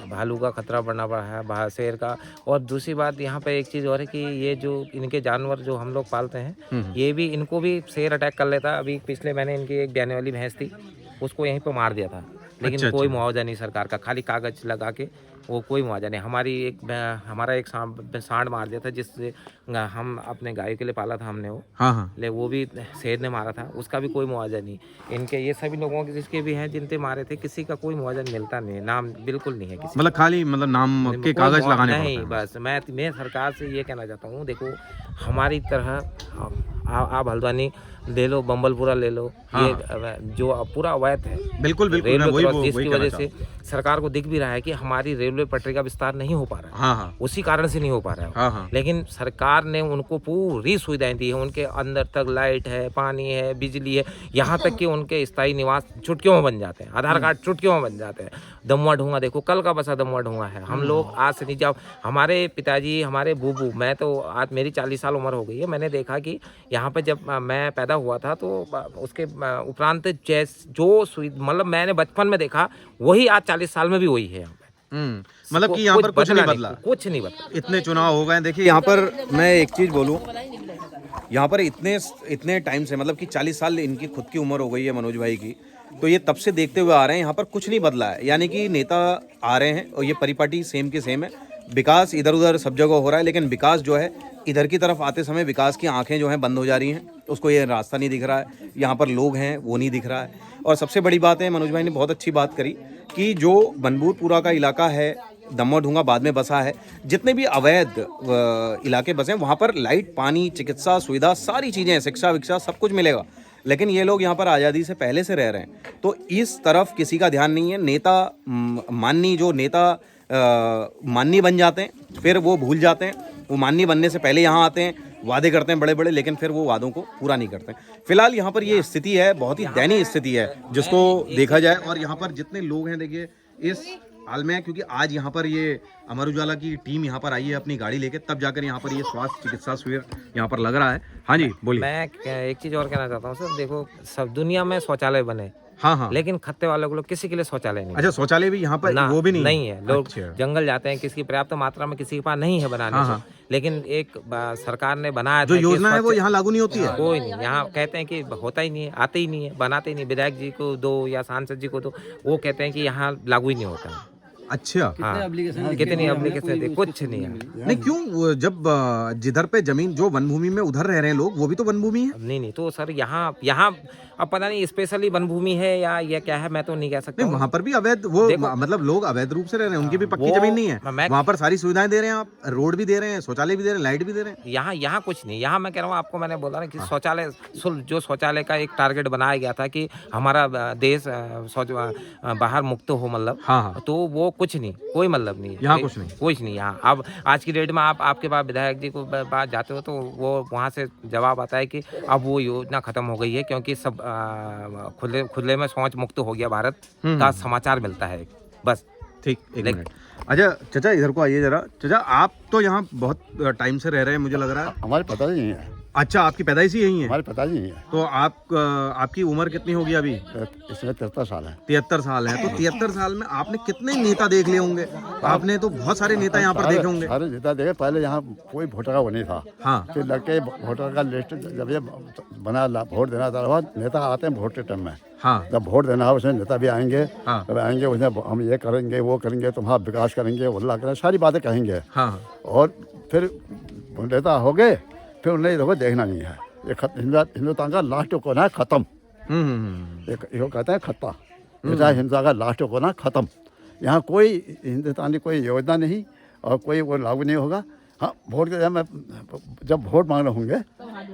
भालू का खतरा बढ़ना पड़ा है, शेर का। और दूसरी बात यहाँ पे एक चीज़ और है कि ये जो इनके जानवर जो हम लोग पालते हैं, ये भी, इनको भी शेर अटैक कर लेता। अभी पिछले महीने इनकी एक ब्याने वाली भैंस थी, उसको यहीं पे मार दिया था, लेकिन अच्छा, कोई अच्छा। मुआवजा नहीं सरकार का, खाली कागज लगा के, वो कोई मुआवजा नहीं। हमारा एक सांड मार दिया था, जिससे हम अपने गाय के लिए पाला था हमने, हाँ हाँ, वो भी शेर ने मारा था, उसका भी कोई मुआवजा नहीं। इनके ये सभी लोगों के जिसके भी हैं, जिनसे मारे थे, किसी का कोई मुआवजा मिलता नहीं है, नाम बिल्कुल नहीं है किसी मतलब खाली मतलब नाम के कोई कागज मुआवजा लगाने नहीं। पड़ते हैं। बस मैं सरकार से ये कहना चाहता हूँ, देखो हमारी तरह आप हल्द्वानी ले लो, बम्बलपुरा ले लो, ये जो पूरा अवैध है, बिल्कुल बिल्कुल, मैं रेलवे वही क्रॉस, जिसकी कहना वजह चाहता से सरकार को दिख भी रहा है कि हमारी रेलवे पटरी का विस्तार नहीं हो पा रहा है, हाँ हाँ उसी कारण से नहीं हो पा रहा है। हाँ हाँ, लेकिन सरकार ने उनको पूरी सुविधाएं दी है, उनके अंदर तक लाइट है, पानी है, बिजली है, यहाँ तक कि उनके स्थायी निवास चुटकियों में बन जाते हैं, आधार कार्ड चुटकियों में बन जाते हैं। दमुआ ढूंगा देखो, कल का बसा दमुआ ढूंगा है। हम लोग आज से नहीं, जब हमारे पिताजी, हमारे बूबू, मैं तो आज मेरी 40 साल उम्र हो गई है, मैंने देखा कि यहाँ पे जब मैं पैदा हुआ था तो उसके उपरांत जो मतलब मैंने बचपन में देखा, वही आज 40 साल में भी वही है यहाँ पे। मतलब कि यहाँ पर कुछ नहीं बदला, कुछ नहीं बदला। इतने चुनाव हो गए। देखिए यहाँ पर मैं एक चीज़ बोलूँ, यहाँ पर इतने टाइम से, मतलब कि 40 साल इनकी खुद की उम्र हो गई है मनोज भाई की, तो ये तब से देखते हुए आ रहे हैं, यहाँ पर कुछ नहीं बदला है। यानी कि नेता आ रहे हैं और ये परिपाटी सेम के सेम है, विकास इधर उधर सब जगह हो रहा है, लेकिन विकास जो है इधर की तरफ आते समय विकास की आंखें जो हैं बंद हो जा रही हैं, उसको ये रास्ता नहीं दिख रहा है, यहाँ पर लोग हैं वो नहीं दिख रहा है। और सबसे बड़ी बात है, मनोज भाई ने बहुत अच्छी बात करी कि जो बनबूरपुरा का इलाका है, दमोह ढूंगा बाद में बसा है, जितने भी अवैध इलाके बसे हैं वहाँ पर लाइट, पानी, चिकित्सा सुविधा, सारी चीज़ें, शिक्षा विक्षा सब कुछ मिलेगा। लेकिन ये लोग यहाँ पर आज़ादी से पहले से रह रहे हैं, तो इस तरफ किसी का ध्यान नहीं है। नेता माननी, जो नेता माननी बन जाते हैं, फिर वो भूल जाते हैं। वो माननी बनने से पहले यहाँ आते हैं, वादे करते हैं बड़े बड़े, लेकिन फिर वो वादों को पूरा नहीं करते। फिलहाल यहाँ पर ये स्थिति है, बहुत ही दयनीय स्थिति है जिसको देखा जाए। और यहाँ पर जितने लोग हैं, देखिए इस हाल में, क्योंकि आज यहाँ पर ये अमर उजाला की टीम यहाँ पर आई है अपनी गाड़ी लेके, तब जाकर यहाँ पर ये स्वास्थ्य चिकित्सा शिविर यहाँ पर लग रहा है। हाँ जी बोलिए। मैं एक चीज़ और कहना चाहता हूँ सर, देखो सब दुनिया में शौचालय बने, हाँ हाँ, लेकिन खत्ते वाले को लोग किसी के लिए शौचालय नहीं अच्छा शौचालय भी यहाँ पर ना, वो भी नहीं है। लोग अच्छा। जंगल जाते हैं, किसी पर्याप्त मात्रा में किसी के पास नहीं है बनाने हाँ, को, लेकिन एक सरकार ने बनाया जो था कि योजना है वो स्वच्छ- यहाँ लागू नहीं होती है। कोई नहीं, यहाँ कहते हैं कि होता ही नहीं है, आते ही नहीं है, बनाते ही नहीं, विधायक जी को दो या सांसद जी को दो, वो कहते हैं कि यहाँ लागू ही नहीं होता है। अच्छा, हाँ, कितनी एप्लीकेशन थे, कुछ नहीं है। नहीं क्यों, वो जब जिधर पे जमीन जो वन भूमि में उधर रह रहे हैं लोग, वो भी तो वन भूमि है। नहीं तो सर यहाँ अब पता नहीं स्पेशली वन भूमि है या ये क्या है, मैं तो नहीं कह सकता नहीं, हूँ। वहाँ पर भी अवैध वो देखो- मतलब लोग अवैध रूप से रह रहे हैं, उनकी भी पक्की वो- जमीन नहीं है। मैं- वहाँ पर सारी सुविधाएं दे रहे हैं आप, रोड भी दे रहे हैं, शौचालय भी दे रहे हैं, लाइट भी दे रहे हैं। यहाँ कुछ नहीं, यहाँ मैं कह रहा हूँ आपको, मैंने बोला ना कि शौचालय जो शौचालय का एक टारगेट बनाया गया था कि हमारा देश शौच बाहर मुक्त हो, मतलब हाँ हाँ, तो वो कुछ नहीं, कोई मतलब नहीं है यहाँ कुछ नहीं। कुछ नहीं यहाँ। अब आज की डेट में आपके पास विधायक जी को बात जाते हो तो वो वहाँ से जवाब आता है कि अब वो योजना खत्म हो गई है, क्योंकि सब खुले में शौच मुक्त हो गया भारत का समाचार मिलता है बस। ठीक, एक मिनट। अच्छा चाचा इधर को आइए जरा। चाचा आप तो यहाँ बहुत टाइम से रह रहे हैं, मुझे लग रहा है। हमारे पिताजी नहीं है, अच्छा, आपकी पैदाइश ही यही है। हमारे पिताजी नहीं है। तो आपकी उम्र कितनी होगी अभी? इसमें 73 साल है। 73 साल है। तो 73 साल में आपने कितने नेता देख लिए होंगे? आपने तो बहुत सारे नेता यहाँ पर देखे होंगे। सारे नेता देखे। पहले यहाँ कोई वोटर का वो नहीं था। हाँ, फिर लड़के वोटर का लिस्ट जब ये बना वोट देना था, नेता आते हैं वोट के टाइम में। हाँ, जब वोट देना है उसमें नेता भी आएंगे। हाँ, जब आएंगे उसमें हम ये करेंगे वो करेंगे, तुम्हारा विकास करेंगे, उल्ला करेंगे, सारी बातें कहेंगे। हाँ, और फिर नेता हो गए, फिर उन्हें देखो देखना नहीं है। ये हिंदुस्तान का लास्ट कोना है खत्म। ये कहते हैं खत्ता, हिंदुस्तान का लास्ट कोना खत्म। यहाँ कोई हिंदुस्तानी कोई योजना नहीं और कोई वो लागू नहीं होगा। हाँ, वोट के में जब वोट मांगने होंगे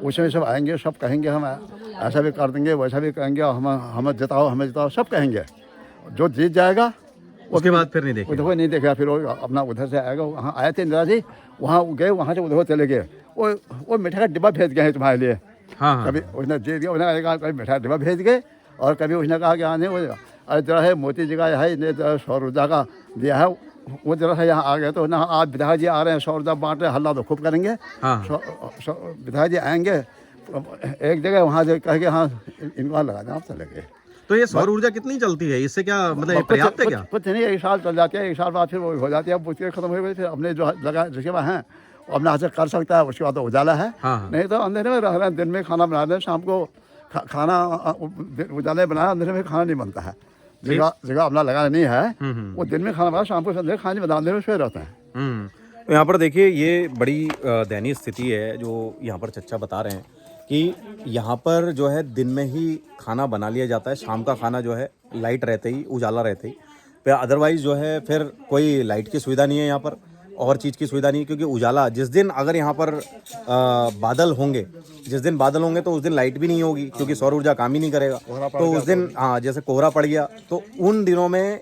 उसमें सब आएंगे, सब कहेंगे हम ऐसा भी कर देंगे, वैसा भी कहेंगे, हमें जिताओ, सब कहेंगे। जो जीत जाएगा उसके बाद फिर नहीं देखे। देखो नहीं देखा, फिर वो अपना उधर से आएगा। वहाँ आए थे इंदिरा जी, वहाँ गए, वहाँ से उधर चले गए। वो मिठाई का डिब्बा भेज गए हैं तुम्हारे लिए। हाँ, हाँ, कभी उसने जीत गया, उसने कहा कभी मिठाई डिब्बा भेज गए, और कभी उसने कहा कि हाँ नहीं, अरे जरा है मोती जी का है सौर ऊर्जा का दिया है, वो जरा सा यहाँ आ गए। तो ना आज विधायक जी आ रहे हैं, सौर ऊर्जा बांट रहे, हल्ला तो खूब करेंगे। हाँ, विधायक जी आएंगे एक जगह, वहाँ से कह के हाँ इनको लगा दें, आप चले गए। तो ये सौर ऊर्जा कितनी चलती है? इससे क्या मतलब पर्याप्त है क्या? कुछ नहीं, एक साल चल जाती है, एक साल बाद फिर वो हो जाती है। अब उसके खत्म हो गई, फिर अपने जो लगा जिसके पास हैं अपना हाथ से कर सकता है, उसके बाद तो उजाला है। हाँ, नहीं तो अंधेरे में रह रहे हैं, दिन में खाना बना रहे हैं, शाम को खाना उजाले बनाया, अंधेरे में खाना नहीं बनता है। जगह अपना लगाना नहीं है, वो दिन में खाना बना, शाम को संध्या खाना नहीं बना, अंधेरे में सोए रहते हैं। तो यहाँ पर देखिए ये बड़ी दयनीय स्थिति है जो यहाँ पर चच्चा बता रहे हैं कि यहाँ पर जो है दिन में ही खाना बना लिया जाता है, शाम का खाना जो है लाइट रहते ही, उजाला रहते ही, फिर अदरवाइज जो है फिर कोई लाइट की सुविधा नहीं है यहाँ पर, और चीज़ की सुविधा नहीं है। क्योंकि उजाला जिस दिन अगर यहाँ पर बादल होंगे तो उस दिन लाइट भी नहीं होगी, क्योंकि सौर ऊर्जा काम ही नहीं करेगा। तो उस दिन हाँ, जैसे कोहरा पड़ गया तो उन दिनों में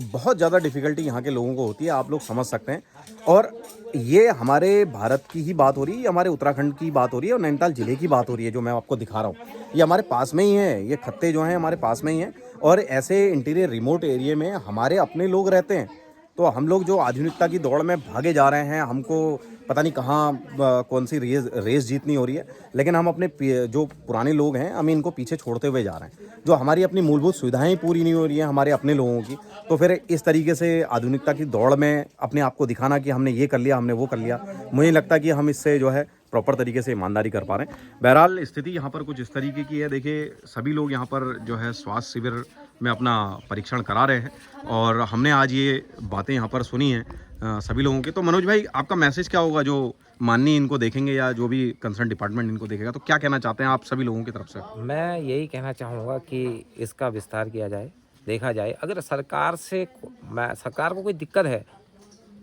बहुत ज़्यादा डिफ़िकल्टी यहाँ के लोगों को होती है, आप लोग समझ सकते हैं। और ये हमारे भारत की ही बात हो रही है, हमारे उत्तराखंड की बात हो रही है और नैनीताल ज़िले की बात हो रही है जो मैं आपको दिखा रहा हूँ। ये हमारे पास में ही है, ये खत्ते जो हैं हमारे पास में ही हैं। और ऐसे इंटीरियर रिमोट एरिया में हमारे अपने लोग रहते हैं, तो हम लोग जो आधुनिकता की दौड़ में भागे जा रहे हैं, हमको पता नहीं कहाँ कौन सी रेस जीतनी हो रही है, लेकिन हम अपने जो पुराने लोग हैं हम इनको पीछे छोड़ते हुए जा रहे हैं। जो हमारी अपनी मूलभूत सुविधाएं पूरी नहीं हो रही हैं हमारे अपने लोगों की, तो फिर इस तरीके से आधुनिकता की दौड़ में अपने आप को दिखाना कि हमने ये कर लिया, हमने वो कर लिया, मुझे लगता है कि हम इससे जो है प्रॉपर तरीके से ईमानदारी कर पा रहे हैं। बहरहाल स्थिति यहाँ पर कुछ इस तरीके की है। देखिए सभी लोग यहाँ पर जो है स्वास्थ्य शिविर में अपना परीक्षण करा रहे हैं और हमने आज ये बातें यहाँ पर सुनी हैं सभी लोगों की। तो मनोज भाई आपका मैसेज क्या होगा जो माननीय इनको देखेंगे या जो भी कंसर्न डिपार्टमेंट इनको देखेगा, तो क्या कहना चाहते हैं आप सभी लोगों की तरफ से? मैं यही कहना चाहूँगा कि इसका विस्तार किया जाए, देखा जाए। अगर सरकार को कोई दिक्कत है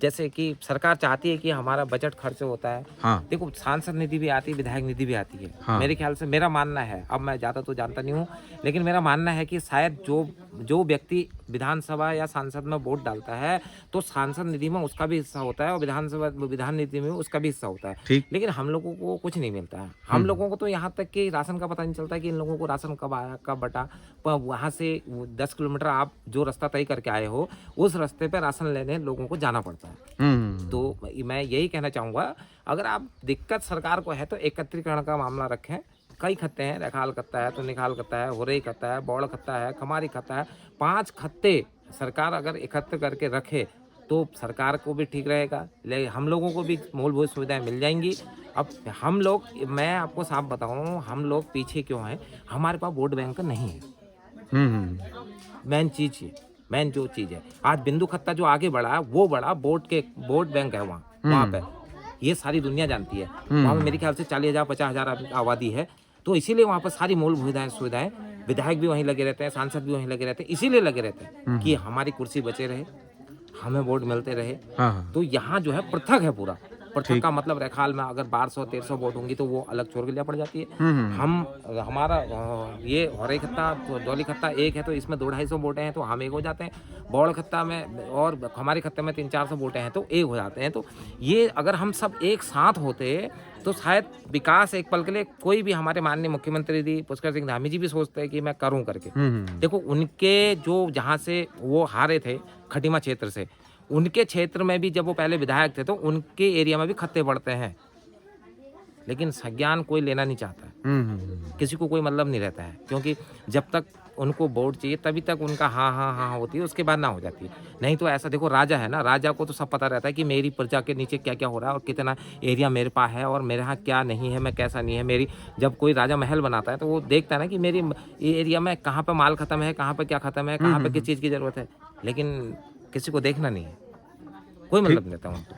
जैसे कि सरकार चाहती है कि हमारा बजट खर्च होता है। हाँ। देखो सांसद निधि भी आती है, विधायक निधि भी आती है। हाँ। मेरे ख्याल से, मेरा मानना है, अब मैं ज़्यादा तो जानता नहीं हूँ, लेकिन मेरा मानना है कि शायद जो व्यक्ति विधानसभा या सांसद में वोट डालता है तो सांसद निधि में उसका भी हिस्सा होता है और विधान निधि में उसका भी हिस्सा होता है। ठीक। लेकिन हम लोगों को कुछ नहीं मिलता है। हम लोगों को तो यहाँ तक कि राशन का पता नहीं चलता है कि इन लोगों को राशन कब आया कब बटा। पर वहाँ से 10 किलोमीटर आप जो रास्ता तय करके आए हो उस रास्ते पे राशन लेने लोगों को जाना पड़ता है। तो मैं यही कहना चाहूँगा, अगर आप दिक्कत सरकार को है तो एकत्रीकरण का मामला रखें। कई खत्ते हैं, रखाल खत्ता है तो निखाल खत्ता है, होरई खत्ता है, बौड़ खत्ता है, खमारी खत्ता है। 5 खत्ते सरकार अगर एकत्र करके रखे तो सरकार को भी ठीक रहेगा, ले हम लोगों को भी मूलभूत सुविधाएं मिल जाएंगी। अब हम लोग, मैं आपको साफ बताऊं, हम लोग पीछे क्यों हैं? हमारे पास वोट बैंक नहीं है। मेन जो चीज़ है, आज बिंदु खत्ता जो आगे बढ़ा वो बड़ा वोट बैंक है वहाँ पे, ये सारी दुनिया जानती है। वहाँ पे मेरे ख्याल से 40,000 50,000 आबादी है, तो इसीलिए वहाँ पर सारी मूलभूत सुविधाएं, विधायक भी वहीं लगे रहते हैं, सांसद भी वहीं लगे रहते हैं, इसीलिए लगे रहते हैं कि हमारी कुर्सी बचे रहे, हमें वोट मिलते रहे। तो यहाँ जो है पृथक है पूरा। पृथक का मतलब रेखाल में अगर 1200-1300 वोट होंगी तो वो अलग छोड़ के लिया पड़ जाती है। हमारा ये होरई खत्ता डोली खत्ता एक है तो इसमें 200-250 वोटें हैं तो हम एक हो जाते हैं। बौड़ खत्ता में और हमारे खत्ते में 300-400 वोटें हैं तो एक हो जाते हैं। तो ये अगर हम सब एक साथ होते तो शायद विकास एक पल के लिए, कोई भी हमारे माननीय मुख्यमंत्री जी पुष्कर सिंह धामी जी भी सोचते हैं कि मैं करूं करके। देखो उनके जो जहां से वो हारे थे खटीमा क्षेत्र से, उनके क्षेत्र में भी जब वो पहले विधायक थे तो उनके एरिया में भी खत्ते पड़ते हैं, लेकिन संज्ञान कोई लेना नहीं चाहता है। किसी को कोई मतलब नहीं रहता है, क्योंकि जब तक उनको वोट चाहिए तभी तक उनका हाँ होती है, उसके बाद ना हो जाती है। नहीं तो ऐसा देखो, राजा है ना, राजा को तो सब पता रहता है कि मेरी प्रजा के नीचे क्या क्या हो रहा है और कितना एरिया मेरे पास है और मेरे यहाँ क्या नहीं है, मैं कैसा नहीं है। मेरी जब कोई राजा महल बनाता है तो वो देखता है ना कि मेरी एरिया में कहाँ पर माल खत्म है, कहाँ पर क्या खत्म है, कहाँ पर किस चीज़ की ज़रूरत है, लेकिन किसी को देखना नहीं है, कोई मतलब नहीं रहता उनको।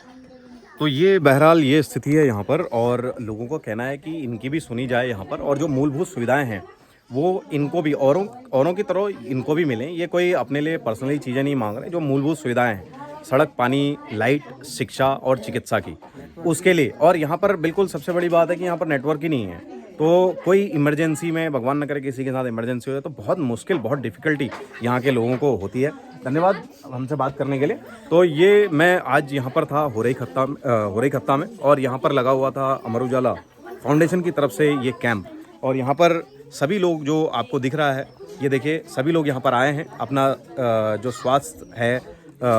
तो ये बहरहाल ये स्थिति है यहाँ पर, और लोगों का कहना है कि इनकी भी सुनी जाए यहाँ पर, और जो मूलभूत सुविधाएं हैं वो इनको भी औरों की तरह इनको भी मिलें। ये कोई अपने लिए पर्सनली चीज़ें नहीं मांग रहे, जो मूलभूत सुविधाएं हैं, सड़क, पानी, लाइट, शिक्षा और चिकित्सा की, उसके लिए। और यहाँ पर बिल्कुल सबसे बड़ी बात है कि यहाँ पर नेटवर्क ही नहीं है, तो कोई इमरजेंसी में, भगवान न करे किसी के साथ इमरजेंसी हो तो बहुत मुश्किल, बहुत डिफ़िकल्टी यहाँ के लोगों को होती है। धन्यवाद हमसे बात करने के लिए। तो ये मैं आज यहाँ पर था होरई खत्ता में, और यहाँ पर लगा हुआ था अमर उजाला फाउंडेशन की तरफ से ये कैंप, और यहाँ पर सभी लोग जो आपको दिख रहा है, ये देखिए सभी लोग यहाँ पर आए हैं, अपना जो स्वास्थ्य है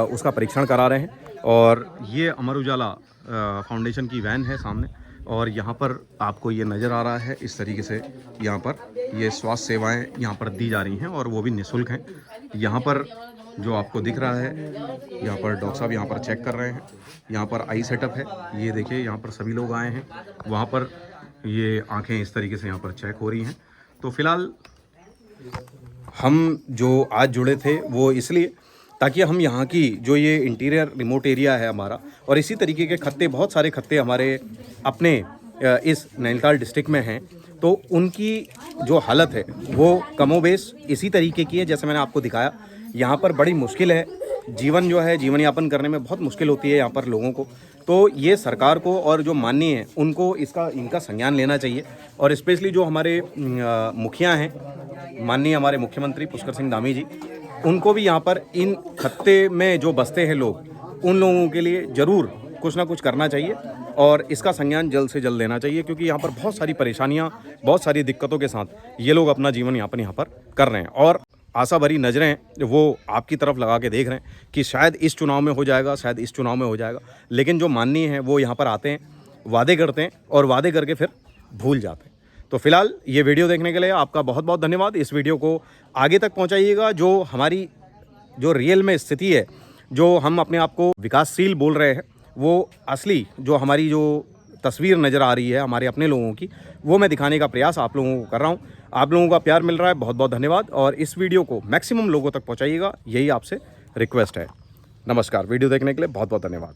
उसका परीक्षण करा रहे हैं। और ये अमर उजाला फाउंडेशन की वैन है सामने, और यहाँ पर आपको ये नज़र आ रहा है इस तरीके से यहाँ पर ये स्वास्थ्य सेवाएं यहाँ पर दी जा रही हैं, और वो भी निःशुल्क हैं। यहाँ पर जो आपको दिख रहा है, यहाँ पर डॉक्टर साहब यहाँ पर चेक कर रहे हैं, यहाँ पर आई सेटअप है, ये देखिए यहाँ पर सभी लोग आए हैं, वहाँ पर ये आंखें इस तरीके से यहाँ पर चेक हो रही हैं। तो फिलहाल हम जो आज जुड़े थे वो इसलिए ताकि हम यहाँ की जो ये इंटीरियर रिमोट एरिया है हमारा, और इसी तरीके के खत्ते, बहुत सारे खत्ते हमारे अपने इस नैनीताल डिस्ट्रिक्ट में हैं, तो उनकी जो हालत है वो कमोबेश इसी तरीके की है जैसे मैंने आपको दिखाया। यहाँ पर बड़ी मुश्किल है, जीवन जो है, जीवन यापन करने में बहुत मुश्किल होती है यहाँ पर लोगों को। तो ये सरकार को और जो माननीय है उनको इनका संज्ञान लेना चाहिए, और स्पेशली जो हमारे मुखिया हैं, माननीय हमारे मुख्यमंत्री पुष्कर सिंह धामी जी, उनको भी यहाँ पर इन खत्ते में जो बसते हैं लोग, उन लोगों के लिए ज़रूर कुछ ना कुछ करना चाहिए, और इसका संज्ञान जल्द से जल्द लेना चाहिए, क्योंकि यहाँ पर बहुत सारी परेशानियाँ, बहुत सारी दिक्कतों के साथ ये लोग अपना जीवन यापन यहाँ पर कर रहे हैं। और आशा भरी नज़रें वो आपकी तरफ लगा के देख रहे हैं कि शायद इस चुनाव में हो जाएगा, शायद इस चुनाव में हो जाएगा, लेकिन जो माननीय हैं वो यहाँ पर आते हैं, वादे करते हैं, और वादे करके फिर भूल जाते हैं। तो फिलहाल ये वीडियो देखने के लिए आपका बहुत बहुत धन्यवाद। इस वीडियो को आगे तक पहुँचाइएगा। जो हमारी जो रियल में स्थिति है, जो हम अपने आप को विकासशील बोल रहे हैं, वो असली जो हमारी जो तस्वीर नज़र आ रही है हमारे अपने लोगों की, वो मैं दिखाने का प्रयास आप लोगों को कर रहा हूँ। आप लोगों का प्यार मिल रहा है, बहुत बहुत धन्यवाद, और इस वीडियो को मैक्सिमम लोगों तक पहुँचाइएगा, यही आपसे रिक्वेस्ट है। नमस्कार। वीडियो देखने के लिए बहुत बहुत धन्यवाद।